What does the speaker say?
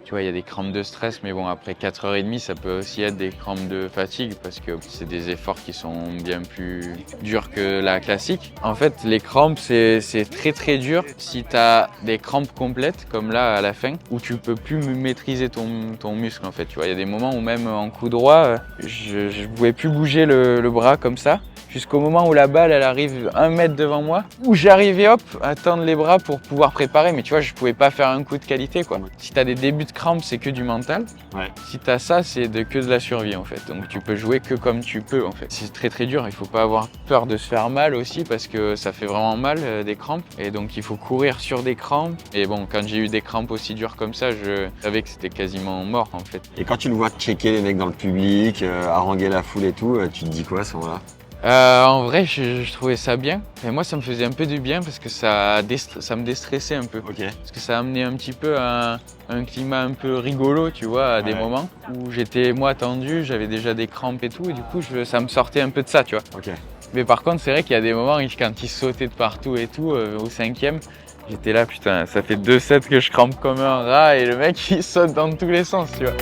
Tu vois, il y a des crampes de stress, mais bon, après 4h30, ça peut aussi être des crampes de fatigue parce que c'est des efforts qui sont bien plus durs que la classique. En fait, les crampes, c'est très très dur si tu as des crampes complètes, comme là à la fin, où tu peux plus maîtriser ton muscle en fait. Tu vois, il y a des moments où même en coup droit, je pouvais plus bouger le bras comme ça. Jusqu'au moment où la balle elle arrive 1 mètre devant moi, où j'arrivais hop à tendre les bras pour pouvoir préparer, mais tu vois je pouvais pas faire un coup de qualité quoi. Si tu as des débuts de crampes c'est que du mental, si tu as ça c'est que de la survie en fait, donc tu peux jouer que comme tu peux en fait. C'est très très dur, il faut pas avoir peur de se faire mal aussi parce que ça fait vraiment mal des crampes et donc il faut courir sur des crampes et bon quand j'ai eu des crampes aussi dures comme ça je savais que c'était quasiment mort en fait. Et quand tu le vois checker les mecs dans le public, haranguer la foule et tout, tu te dis quoi à ce moment-là? En vrai, je trouvais ça bien. Et moi, ça me faisait un peu du bien parce que ça me déstressait un peu. Ok. Parce que ça amenait un petit peu à un climat un peu rigolo, tu vois, à des moments où j'étais, moi, tendu, j'avais déjà des crampes et tout. Et du coup, ça me sortait un peu de ça, tu vois. Ok. Mais par contre, c'est vrai qu'il y a des moments où quand ils sautaient de partout et tout, au 5e, j'étais là, putain, ça fait 2 sets que je crampe comme un rat et le mec, il saute dans tous les sens, tu vois.